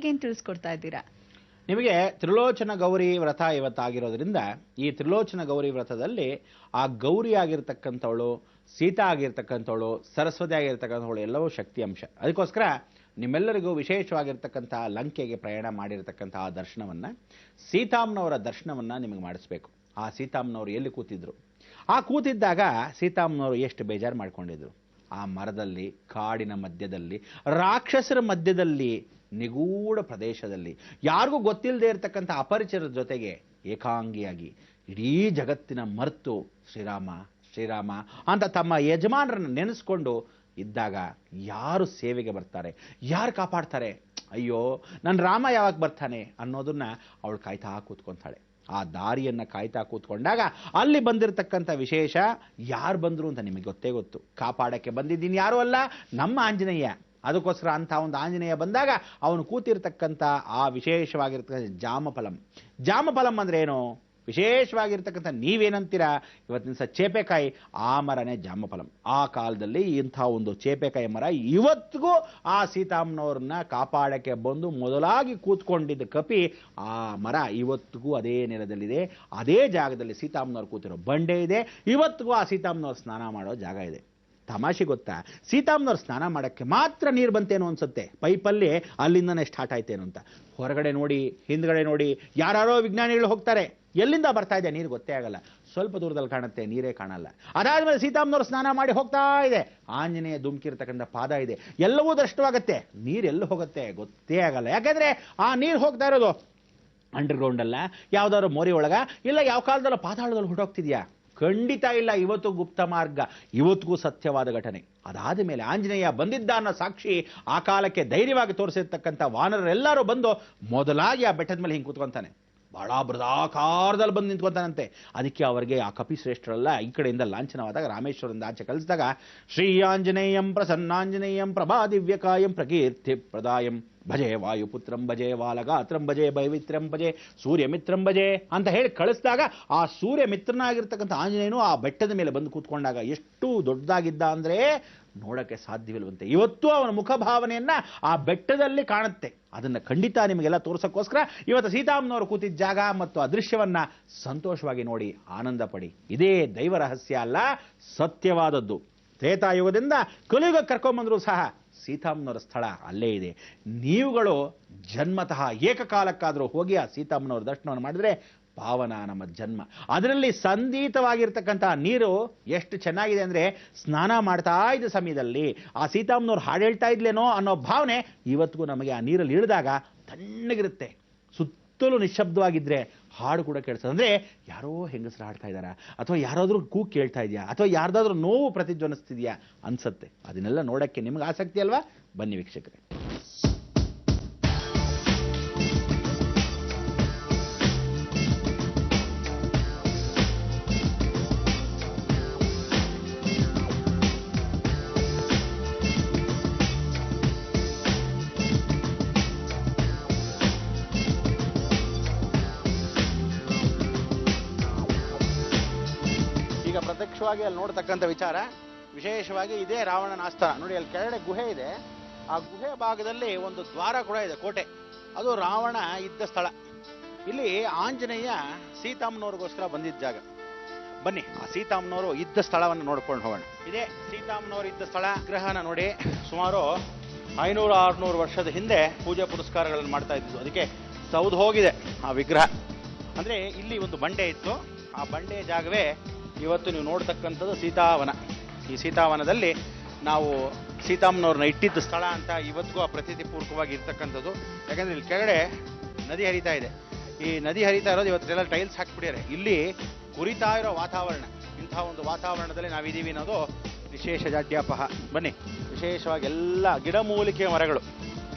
ಏನ್ ತಿಳಿಸ್ಕೊಡ್ತಾ ಇದ್ದೀರಾ? ನಿಮಗೆ ತ್ರಿಲೋಚನ ಗೌರಿ ವ್ರತ ಇವತ್ತಾಗಿರೋದ್ರಿಂದ ಈ ತ್ರಿಲೋಚನ ಗೌರಿ ವ್ರತದಲ್ಲಿ ಆ ಗೌರಿ ಆಗಿರ್ತಕ್ಕಂಥವಳು, ಸೀತಾ ಆಗಿರ್ತಕ್ಕಂಥವಳು, ಸರಸ್ವತಿ ಆಗಿರ್ತಕ್ಕಂಥವಳು ಎಲ್ಲವೂ ಶಕ್ತಿ ಅಂಶ. ಅದಕ್ಕೋಸ್ಕರ ನಿಮ್ಮೆಲ್ಲರಿಗೂ ವಿಶೇಷವಾಗಿರ್ತಕ್ಕಂಥ ಲಂಕೆಗೆ ಪ್ರಯಾಣ ಮಾಡಿರ್ತಕ್ಕಂಥ ಆ ದರ್ಶನವನ್ನು, ಸೀತಾಮ್ನವರ ದರ್ಶನವನ್ನು ನಿಮಗೆ ಮಾಡಿಸ್ಬೇಕು. ಆ ಸೀತಾಮ್ನವರು ಎಲ್ಲಿ ಕೂತಿದ್ರು? ಆ ಕೂತಿದ್ದಾಗ ಸೀತಾಮ್ನವರು ಎಷ್ಟು ಬೇಜಾರು ಮಾಡ್ಕೊಂಡಿದ್ರು. ಆ ಮರದಲ್ಲಿ, ಕಾಡಿನ ಮಧ್ಯದಲ್ಲಿ, ರಾಕ್ಷಸರ ಮಧ್ಯದಲ್ಲಿ, ನಿಗೂಢ ಪ್ರದೇಶದಲ್ಲಿ, ಯಾರಿಗೂ ಗೊತ್ತಿಲ್ಲದೆ ಇರತಕ್ಕಂಥ ಅಪರಿಚಿತರ ಜೊತೆಗೆ ಏಕಾಂಗಿಯಾಗಿ ಇಡೀ ಜಗತ್ತಿನ ಮರೆತು ಶ್ರೀರಾಮ ಶ್ರೀರಾಮ ಅಂತ ತಮ್ಮ ಯಜಮಾನರನ್ನು ನೆನೆಸ್ಕೊಂಡು ಇದ್ದಾಗ ಯಾರು ಸೇವೆಗೆ ಬರ್ತಾರೆ, ಯಾರು ಕಾಪಾಡ್ತಾರೆ, ಅಯ್ಯೋ ನನ್ನ ರಾಮ ಯಾವಾಗ ಬರ್ತಾನೆ ಅನ್ನೋದನ್ನ ಅವಳು ಕಾಯ್ತಾ ಕೂತ್ಕೊಂತಾಳೆ. ಆ ದಾರಿಯನ್ನು ಕಾಯ್ತಾ ಕೂತ್ಕೊಂಡಾಗ ಅಲ್ಲಿ ಬಂದಿರತಕ್ಕಂಥ ವಿಶೇಷ ಯಾರು ಬಂದರು ಅಂತ ನಿಮಗೆ ಗೊತ್ತೇ ಗೊತ್ತು. ಕಾಪಾಡಕ್ಕೆ ಬಂದಿದ್ದೀನಿ ಯಾರೂ ಅಲ್ಲ, ನಮ್ಮ ಆಂಜನೇಯ. ಅದಕ್ಕೋಸ್ಕರ ಅಂಥ ಒಂದು ಆಂಜನೇಯ ಬಂದಾಗ ಅವನು ಕೂತಿರ್ತಕ್ಕಂಥ ಆ ವಿಶೇಷವಾಗಿರ್ತಕ್ಕಂಥ ಜಾಮಫಲಂ ಅಂದರೆ ಏನು? ವಿಶೇಷವಾಗಿರ್ತಕ್ಕಂಥ ನೀವೇನಂತೀರಾ ಇವತ್ತಿನ ದಿವಸ ಚೇಪೆಕಾಯಿ, ಆ ಮರನೇ ಜಾಮಫಲಂ. ಆ ಕಾಲದಲ್ಲಿ ಇಂಥ ಒಂದು ಚೇಪೆಕಾಯಿ ಮರ ಇವತ್ತಿಗೂ ಆ ಸೀತಾಮ್ನವ್ರನ್ನ ಕಾಪಾಡಕ್ಕೆ ಬಂದು ಮೊದಲಾಗಿ ಕೂತ್ಕೊಂಡಿದ್ದ ಕಪಿ ಆ ಮರ ಇವತ್ತಿಗೂ ಅದೇ ನೆಲದಲ್ಲಿದೆ. ಅದೇ ಜಾಗದಲ್ಲಿ ಸೀತಾಮ್ನವ್ರು ಕೂತಿರೋ ಬಂಡೆ ಇದೆ. ಇವತ್ತಿಗೂ ಆ ಸೀತಾಮ್ನವ್ರು ಸ್ನಾನ ಮಾಡೋ ಜಾಗ ಇದೆ. ತಮಾಷೆ ಗೊತ್ತಾ, ಸೀತಾಮ್ನವ್ರು ಸ್ನಾನ ಮಾಡೋಕ್ಕೆ ಮಾತ್ರ ನೀರು ಬಂತೇನೋ ಅನ್ಸುತ್ತೆ, ಪೈಪಲ್ಲಿ ಅಲ್ಲಿಂದನೇ ಸ್ಟಾರ್ಟ್ ಆಯ್ತೇನೋ ಅಂತ. ಹೊರಗಡೆ ನೋಡಿ, ಹಿಂದ್ಗಡೆ ನೋಡಿ, ಯಾರೋ ವಿಜ್ಞಾನಿಗಳು ಹೋಗ್ತಾರೆ, ಎಲ್ಲಿಂದ ಬರ್ತಾ ಇದೆ ನೀರು ಗೊತ್ತೇ ಆಗಲ್ಲ. ಸ್ವಲ್ಪ ದೂರದಲ್ಲಿ ಕಾಣುತ್ತೆ, ನೀರೇ ಕಾಣಲ್ಲ. ಅದಾದ್ಮೇಲೆ ಸೀತಾಮ್ನವ್ರು ಸ್ನಾನ ಮಾಡಿ ಹೋಗ್ತಾ ಇದೆ, ಆಂಜನೇಯ ಧುಮುಕಿರ್ತಕ್ಕಂಥ ಪಾದ ಇದೆ, ಎಲ್ಲವೂ ದೃಷ್ಟವಾಗುತ್ತೆ. ನೀರೆಲ್ಲಿ ಹೋಗುತ್ತೆ ಗೊತ್ತೇ ಆಗಲ್ಲ. ಯಾಕೆಂದ್ರೆ ಆ ನೀರು ಹೋಗ್ತಾ ಇರೋದು ಅಂಡರ್ಗ್ರೌಂಡ್ ಅಲ್ಲ, ಯಾವ್ದಾದ್ರು ಮೋರಿ ಒಳಗ, ಇಲ್ಲ ಯಾವ ಕಾಲದಲ್ಲ ಪಾತಾಳದಲ್ಲಿ ಹೊರಟೋಗ್ತಿದ್ಯಾ? ಖಂಡಿತ ಇಲ್ಲ. ಇವತ್ತು ಗುಪ್ತ ಮಾರ್ಗ, ಇವತ್ತಿಗೂ ಸತ್ಯವಾದ ಘಟನೆ. ಅದಾದ ಮೇಲೆ ಆಂಜನೇಯ ಬಂದಿದ್ದ ಅನ್ನೋ ಸಾಕ್ಷಿ ಆ ಕಾಲಕ್ಕೆ ಧೈರ್ಯವಾಗಿ ತೋರಿಸಿರ್ತಕ್ಕಂಥ ವಾನರರೆಲ್ಲರೂ ಬಂದು ಮೊದಲಾಗಿ ಆ ಬೆಟ್ಟದ ಮೇಲೆ ಹಿಂಗೆ ಕೂತ್ಕೊಂತಾನೆ. ಬಹಳ ಬೃಹದಾಕಾರದಲ್ಲಿ ಬಂದು ನಿಂತ್ಕೊಂತಾನಂತೆ. ಅದಕ್ಕೆ ಅವರಿಗೆ ಆ ಕಪಿಶ್ರೇಷ್ಠರೆಲ್ಲ ಈ ಕಡೆಯಿಂದ ಲಾಂಛನವಾದಾಗ, ರಾಮೇಶ್ವರದಿಂದ ಆಚೆ ಕಳಿಸಿದಾಗ, ಶ್ರೀ ಆಂಜನೇಯಂ ಪ್ರಸನ್ನಾಂಜನೇಯಂ ಪ್ರಭಾ ದಿವ್ಯಕಾಯಂ ಪ್ರಕೀರ್ತಿ ಪ್ರದಾಯಂ ಭಜೆ ವಾಯುಪುತ್ರಂ ಭಜೆ ವಾಲಗಾತ್ರಂ ಭಜೆ ಭೈವಿತ್ರಂ ಭಜೆ ಸೂರ್ಯಮಿತ್ರಂ ಭಜೆ ಅಂತ ಹೇಳಿ ಕಳಿಸಿದಾಗ, ಆ ಸೂರ್ಯ ಮಿತ್ರನಾಗಿರ್ತಕ್ಕಂಥ ಆಂಜನೇಯನು ಆ ಬೆಟ್ಟದ ಮೇಲೆ ಬಂದು ಕೂತ್ಕೊಂಡಾಗ ಎಷ್ಟು ದೊಡ್ಡದಾಗಿದ್ದ ಅಂದರೆ ನೋಡಕ್ಕೆ ಸಾಧ್ಯವಿಲ್ವಂತೆ. ಇವತ್ತು ಅವನ ಮುಖಭಾವನೆಯನ್ನ ಆ ಬೆಟ್ಟದಲ್ಲಿ ಕಾಣುತ್ತೆ. ಅದನ್ನು ಖಂಡಿತ ನಿಮಗೆಲ್ಲ ತೋರ್ಸಕ್ಕೋಸ್ಕರ ಇವತ್ತು ಸೀತಾಮ್ನವರು ಕೂತಿದ್ದ ಜಾಗ ಮತ್ತು ಅದೃಶ್ಯವನ್ನ ಸಂತೋಷವಾಗಿ ನೋಡಿ ಆನಂದ ಪಡಿ. ಇದೇ ದೈವ ರಹಸ್ಯ ಅಲ್ಲ, ಸತ್ಯವಾದದ್ದು. ತ್ರೇತಾಯುಗದಿಂದ ಕಲಿಯುಗಕ್ಕೆ ಕರ್ಕೊಂಬಂದ್ರು ಸಹ ಸೀತಾಮ್ನವರ ಸ್ಥಳ ಅಲ್ಲೇ ಇದೆ. ನೀವುಗಳು ಜನ್ಮತಃ ಏಕಕಾಲಕ್ಕಾದರೂ ಹೋಗಿ ಆ ಸೀತಾಮ್ನವರ ದರ್ಶನವನ್ನು ಮಾಡಿದ್ರೆ ಪಾವನ ನಮ್ಮ ಜನ್ಮ. ಅದರಲ್ಲಿ ಸಂದೀತವಾಗಿರ್ತಕ್ಕಂಥ ನೀರು ಎಷ್ಟು ಚೆನ್ನಾಗಿದೆ ಅಂದರೆ, ಸ್ನಾನ ಮಾಡ್ತಾ ಇದ್ದ ಸಮಯದಲ್ಲಿ ಆ ಸೀತಾಮ್ನವ್ರು ಹಾಡು ಹೇಳ್ತಾ ಇದ್ಲೇನೋ ಅನ್ನೋ ಭಾವನೆ ಇವತ್ತಿಗೂ ನಮಗೆ ಆ ನೀರಲ್ಲಿ ಇಳಿದಾಗ ತಣ್ಣಗಿರುತ್ತೆ. ಸುತ್ತಲೂ ನಿಶ್ಶಬ್ದವಾಗಿದ್ದರೆ ಹಾಡು ಕೂಡ ಕೇಳಿಸ್ತದೆ. ಅಂದರೆ ಯಾರೋ ಹೆಂಗಸರು ಹಾಡ್ತಾ ಇದ್ದಾರಾ, ಅಥವಾ ಯಾರಾದರೂ ಕೂಗು ಕೇಳ್ತಾ ಇದೆಯಾ, ಅಥವಾ ಯಾರ್ದಾದ್ರೂ ನೋವು ಪ್ರತಿಧ್ವನಿಸ್ತಿದೆಯಾ ಅನ್ಸುತ್ತೆ. ಅದನ್ನೆಲ್ಲ ನೋಡೋಕ್ಕೆ ನಿಮ್ಗೆ ಆಸಕ್ತಿ ಅಲ್ವಾ? ಬನ್ನಿ ವೀಕ್ಷಕರೇ. ಪ್ರತ್ಯಕ್ಷವಾಗಿ ಅಲ್ಲಿ ನೋಡ್ತಕ್ಕಂಥ ವಿಚಾರ ವಿಶೇಷವಾಗಿ ಇದೇ ರಾವಣನ ಆಸ್ಥಾನ. ನೋಡಿ, ಅಲ್ಲಿ ಕೆಳಗಡೆ ಗುಹೆ ಇದೆ. ಆ ಗುಹೆ ಭಾಗದಲ್ಲಿ ಒಂದು ದ್ವಾರ ಕೂಡ ಇದೆ, ಕೋಟೆ. ಅದು ರಾವಣ ಇದ್ದ ಸ್ಥಳ. ಇಲ್ಲಿ ಆಂಜನೇಯ ಸೀತಾಮ್ನವ್ರಿಗೋಸ್ಕರ ಬಂದಿದ್ದ ಜಾಗ. ಬನ್ನಿ ಆ ಸೀತಾಮ್ನವರು ಇದ್ದ ಸ್ಥಳವನ್ನು ನೋಡ್ಕೊಂಡು ಹೋಗೋಣ. ಇದೇ ಸೀತಾಮ್ನವರು ಇದ್ದ ಸ್ಥಳ. ವಿಗ್ರಹನ ನೋಡಿ, ಸುಮಾರು 500-600 ವರ್ಷದ ಹಿಂದೆ ಪೂಜೆ ಪುರಸ್ಕಾರಗಳನ್ನು ಮಾಡ್ತಾ ಇದ್ದು. ಅದಕ್ಕೆ ಸೌದು ಹೋಗಿದೆ ಆ ವಿಗ್ರಹ. ಅಂದರೆ ಇಲ್ಲಿ ಒಂದು ಬಂಡೆ ಇತ್ತು, ಆ ಬಂಡೆ ಜಾಗವೇ ಇವತ್ತು ನೀವು ನೋಡ್ತಕ್ಕಂಥದ್ದು ಸೀತಾವನ. ಈ ಸೀತಾವನದಲ್ಲಿ ನಾವು ಸೀತಾಮ್ನವ್ರನ್ನ ಇಟ್ಟಿದ್ದ ಸ್ಥಳ ಅಂತ ಇವತ್ತಿಗೂ ಆ ಪ್ರತೀತಿ ಪೂರ್ವಕವಾಗಿ ಇರ್ತಕ್ಕಂಥದ್ದು. ಯಾಕಂದರೆ ಇಲ್ಲಿ ಕೆಳಗಡೆ ನದಿ ಹರಿತಾ ಇದೆ. ಈ ನದಿ ಹರಿತಾ ಇರೋದು ಇವತ್ತೆಲ್ಲ ಟೈಲ್ಸ್ ಹಾಕಿಬಿಟ್ಟಿದ್ದಾರೆ. ಇಲ್ಲಿ ಕುರಿತಾ ಇರೋ ವಾತಾವರಣ, ಇಂಥ ಒಂದು ವಾತಾವರಣದಲ್ಲಿ ನಾವಿದ್ದೀವಿ ಅನ್ನೋದು ವಿಶೇಷ ಜಾಡ್ಯಾಪಹ. ಬನ್ನಿ, ವಿಶೇಷವಾಗಿ ಎಲ್ಲ ಗಿಡಮೂಲಿಕೆ ಮರಗಳು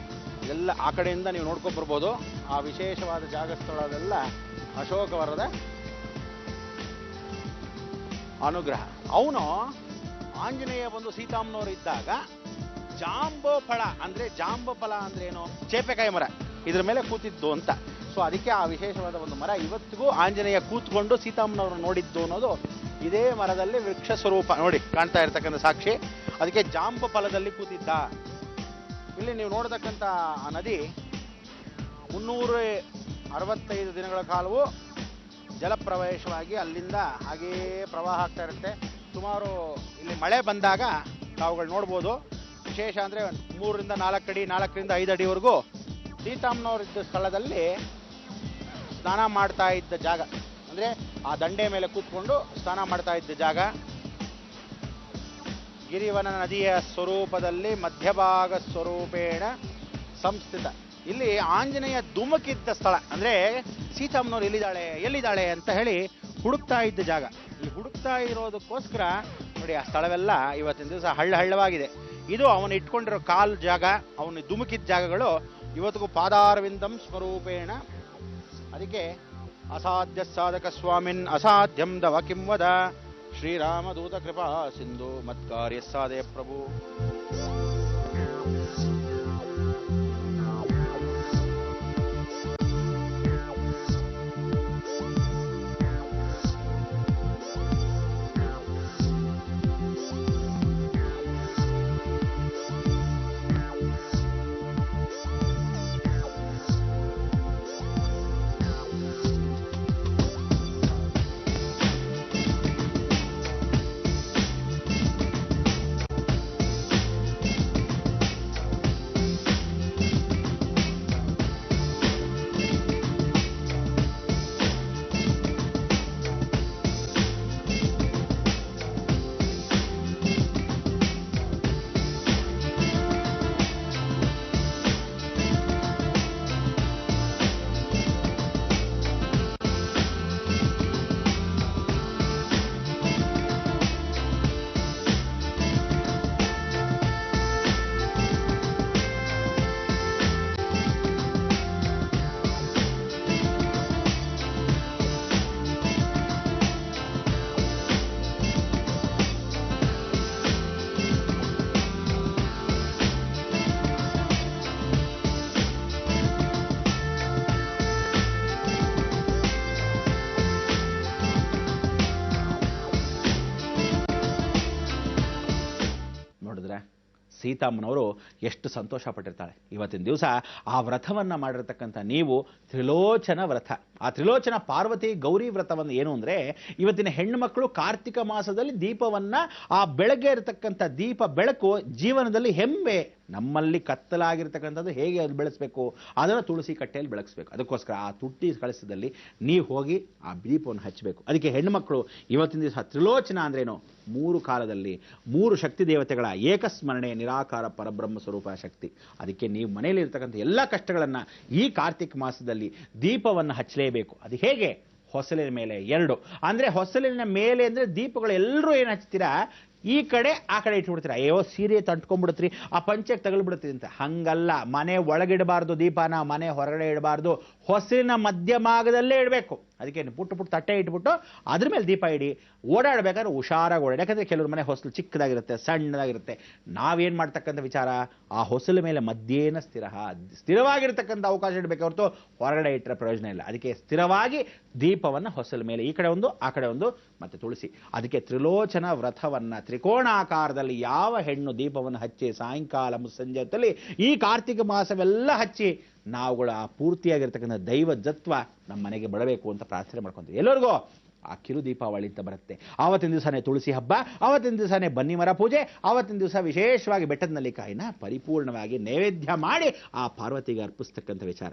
ಎಲ್ಲ ಆ ಕಡೆಯಿಂದ ನೀವು ನೋಡ್ಕೊಂಡ್ಬರ್ಬೋದು. ಆ ವಿಶೇಷವಾದ ಜಾಗ ಸ್ಥಳದೆಲ್ಲ ಅಶೋಕವರದ ಅನುಗ್ರಹ. ಅವನು ಆಂಜನೇಯ ಬಂದು ಸೀತಾಮ್ನವರು ಇದ್ದಾಗ ಜಾಂಬಫಲ ಅಂದ್ರೆ ಏನು? ಚೇಪೆಕಾಯಿ ಮರ, ಇದ್ರ ಮೇಲೆ ಕೂತಿದ್ದು ಅಂತ. ಸೊ ಅದಕ್ಕೆ ಆ ವಿಶೇಷವಾದ ಒಂದು ಮರ ಇವತ್ತಿಗೂ ಆಂಜನೇಯ ಕೂತ್ಕೊಂಡು ಸೀತಾಮ್ನವರು ನೋಡಿದ್ದು ಅನ್ನೋದು ಇದೇ ಮರದಲ್ಲಿ ವೃಕ್ಷ ಸ್ವರೂಪ ನೋಡಿ ಕಾಣ್ತಾ ಇರ್ತಕ್ಕಂಥ ಸಾಕ್ಷಿ. ಅದಕ್ಕೆ ಜಾಂಬ ಫಲದಲ್ಲಿ ಕೂತಿದ್ದ. ಇಲ್ಲಿ ನೀವು ನೋಡತಕ್ಕಂಥ ಆ ನದಿ 365 ದಿನಗಳ ಕಾಲವು ಜಲಪ್ರವೇಶವಾಗಿ ಅಲ್ಲಿಂದ ಹಾಗೆಯೇ ಪ್ರವಾಹ ಆಗ್ತಾ ಇರುತ್ತೆ. ಸುಮಾರು ಇಲ್ಲಿ ಮಳೆ ಬಂದಾಗ ತಾವುಗಳು ನೋಡ್ಬೋದು. ವಿಶೇಷ ಅಂದರೆ 3 ರಿಂದ 4 ಅಡಿ, 4 ರಿಂದ 5 ಅಡಿವರೆಗೂ ಸೀತಮ್ಮನವರಿದ್ದ ಸ್ಥಳದಲ್ಲಿ ಸ್ನಾನ ಮಾಡ್ತಾ ಇದ್ದ ಜಾಗ, ಅಂದರೆ ಆ ದಂಡೆ ಮೇಲೆ ಕೂತ್ಕೊಂಡು ಸ್ನಾನ ಮಾಡ್ತಾ ಇದ್ದ ಜಾಗ. ಗಿರಿವನ ನದಿಯ ಸ್ವರೂಪದಲ್ಲಿ ಮಧ್ಯಭಾಗ ಸ್ವರೂಪೇಣ ಸಂಸ್ಥಿತ. ಇಲ್ಲಿ ಆಂಜನೇಯ ಧುಮುಕಿದ್ದ ಸ್ಥಳ, ಅಂದರೆ ಸೀತಮ್ಮನವ್ರು ಎಲ್ಲಿದ್ದಾಳೆ ಅಂತ ಹೇಳಿ ಹುಡುಕ್ತಾ ಇದ್ದ ಜಾಗ. ಈ ಹುಡುಕ್ತಾ ಇರೋದಕ್ಕೋಸ್ಕರ ನೋಡಿ ಆ ಸ್ಥಳವೆಲ್ಲ ಇವತ್ತಿನ ದಿವಸ ಹಳ್ಳವಾಗಿದೆ. ಇದು ಅವನು ಇಟ್ಕೊಂಡಿರೋ ಕಾಲು ಜಾಗ, ಅವನು ಧುಮುಕಿದ ಜಾಗಗಳು ಇವತ್ತಿಗೂ ಪಾದಾರವಿಂದಂ ಸ್ವರೂಪೇಣ. ಅದಕ್ಕೆ ಅಸಾಧ್ಯ ಸಾಧಕ ಸ್ವಾಮಿನ್ ಅಸಾಧ್ಯಂ ದವ ಕಿಂವದ ಶ್ರೀರಾಮದೂತ ಕೃಪಾ ಸಿಂಧು ಮತ್ಕಾರ್ಯ ಸಾಧಯ ಪ್ರಭು. ಸೀತಮ್ಮನವರು ಎಷ್ಟು ಸಂತೋಷ ಪಟ್ಟಿರ್ತಾಳೆ. ಇವತ್ತಿನ ದಿವಸ ಆ ವ್ರತವನ್ನು ಮಾಡಿರ್ತಕ್ಕಂಥ ನೀವು ತ್ರಿಲೋಚನ ವ್ರತ, ಆ ತ್ರಿಲೋಚನ ಪಾರ್ವತಿ ಗೌರಿ ವ್ರತವನ್ನು ಏನು ಅಂದರೆ, ಇವತ್ತಿನ ಹೆಣ್ಣು ಮಕ್ಕಳು ಕಾರ್ತಿಕ ಮಾಸದಲ್ಲಿ ದೀಪವನ್ನು, ಆ ಬೆಳಗ್ಗೆ ಇರತಕ್ಕಂಥ ದೀಪ ಬೆಳಕು ಜೀವನದಲ್ಲಿ ಹೆಮ್ಮೆ. ನಮ್ಮಲ್ಲಿ ಕತ್ತಲಾಗಿರ್ತಕ್ಕಂಥದ್ದು ಹೇಗೆ ಅದು ಬೆಳೆಸಬೇಕು, ಅದನ್ನು ತುಳಸಿ ಕಟ್ಟೆಯಲ್ಲಿ ಬೆಳಗಿಸ್ಬೇಕು. ಅದಕ್ಕೋಸ್ಕರ ಆ ತುಟ್ಟಿ ಕಳಸದಲ್ಲಿ ನೀವು ಹೋಗಿ ಆ ದೀಪವನ್ನು ಹಚ್ಚಬೇಕು. ಅದಕ್ಕೆ ಹೆಣ್ಣುಮಕ್ಕಳು ಇವತ್ತಿನ ದಿವಸ ತ್ರಿಲೋಚನ ಅಂದ್ರೇನು, 3 ಕಾಲದಲ್ಲಿ 3 ಶಕ್ತಿ ದೇವತೆಗಳ ಏಕಸ್ಮರಣೆ, ನಿರಾಕಾರ ಪರಬ್ರಹ್ಮ ಸ್ವರೂಪ ಶಕ್ತಿ. ಅದಕ್ಕೆ ನೀವು ಮನೆಯಲ್ಲಿ ಇರ್ತಕ್ಕಂಥ ಎಲ್ಲ ಕಷ್ಟಗಳನ್ನು ಈ ಕಾರ್ತಿಕ ಮಾಸದಲ್ಲಿ ದೀಪವನ್ನು ಹಚ್ಚಲೇಬೇಕು. ಅದು ಹೇಗೆ? ಹೊಸಲಿನ ಮೇಲೆ 2 ಅಂದರೆ ಹೊಸಲಿನ ಮೇಲೆ ಅಂದರೆ ದೀಪಗಳು ಎಲ್ಲರೂ ಏನು ಹಚ್ತೀರಾ, ಈ ಕಡೆ ಆ ಕಡೆ ಇಟ್ಬಿಡ್ತೀರ. ಅಯ್ಯೋ ಸೀರೆ ತಂಟ್ಕೊಂಡ್ಬಿಡ್ತೀರಿ, ಆ ಪಂಚೆಗೆ ತಗಲ್ಬಿಡ್ತೀರಿ ಅಂತ. ಹಂಗಲ್ಲ, ಮನೆ ಒಳಗಿಡಬಾರ್ದು ದೀಪನ, ಮನೆ ಹೊರಗಡೆ ಇಡಬಾರ್ದು, ಹೊಸಲಿನ ಮಧ್ಯಭಾಗದಲ್ಲೇ ಇಡಬೇಕು. ಅದಕ್ಕೆ ಪುಟ್ಟು ತಟ್ಟೆ ಇಟ್ಬಿಟ್ಟು ಅದ್ರ ಮೇಲೆ ದೀಪ ಇಡಿ. ಓಡಾಡಬೇಕಾದ್ರೆ ಹುಷಾರಾಗಿ ಓಡಾಡಿ. ಯಾಕಂದರೆ ಕೆಲವ್ರ ಮನೆ ಹೊಸಲು ಚಿಕ್ಕದಾಗಿರುತ್ತೆ, ಸಣ್ಣದಾಗಿರುತ್ತೆ. ನಾವೇನು ಮಾಡ್ತಕ್ಕಂಥ ವಿಚಾರ, ಆ ಹೊಸಲ ಮೇಲೆ ಮಧ್ಯೇನ ಸ್ಥಿರವಾಗಿರ್ತಕ್ಕಂಥ ಅವಕಾಶ ಇಡಬೇಕು ಹೊರತು ಹೊರಗಡೆ ಇಟ್ಟರೆ ಪ್ರಯೋಜನ ಇಲ್ಲ. ಅದಕ್ಕೆ ಸ್ಥಿರವಾಗಿ ದೀಪವನ್ನು ಹೊಸಲ ಮೇಲೆ ಈ ಕಡೆ ಒಂದು ಆ ಕಡೆ ಒಂದು ಮತ್ತೆ ತುಳಸಿ. ಅದಕ್ಕೆ ತ್ರಿಲೋಚನ ವ್ರತವನ್ನು ತ್ರಿಕೋಣಾಕಾರದಲ್ಲಿ ಯಾವ ಹೆಣ್ಣು ದೀಪವನ್ನು ಹಚ್ಚಿ ಸಾಯಂಕಾಲ ಮುಸ್ಸಂಜೆ ಹೊತ್ತಲ್ಲಿ ಈ ಕಾರ್ತಿಕ ಮಾಸವೆಲ್ಲ ಹಚ್ಚಿ ನಾವುಗಳ ಆ ಪೂರ್ತಿಯಾಗಿರ್ತಕ್ಕಂಥ ದೈವ ಜತ್ವ ನಮ್ಮ ಮನೆಗೆ ಬರಬೇಕು ಅಂತ ಪ್ರಾರ್ಥನೆ ಮಾಡ್ಕೊಂತೀವಿ. ಎಲ್ಲರಿಗೂ ಆ ಕಿರು ದೀಪಾವಳಿ ಅಂತ ಬರುತ್ತೆ. ಆವತ್ತಿನ ದಿವಸನೇ ತುಳಸಿ ಹಬ್ಬ, ಆವತ್ತಿನ ದಿವಸನೇ ಬನ್ನಿ ಮರ ಪೂಜೆ, ಆವತ್ತಿನ ದಿವಸ ವಿಶೇಷವಾಗಿ ಬೆಟ್ಟದ ನಲ್ಲಿಕಾಯಿನ ಪರಿಪೂರ್ಣವಾಗಿ ನೈವೇದ್ಯ ಮಾಡಿ ಆ ಪಾರ್ವತಿಗೆ ಅರ್ಪಿಸ್ತಕ್ಕಂಥ ವಿಚಾರ.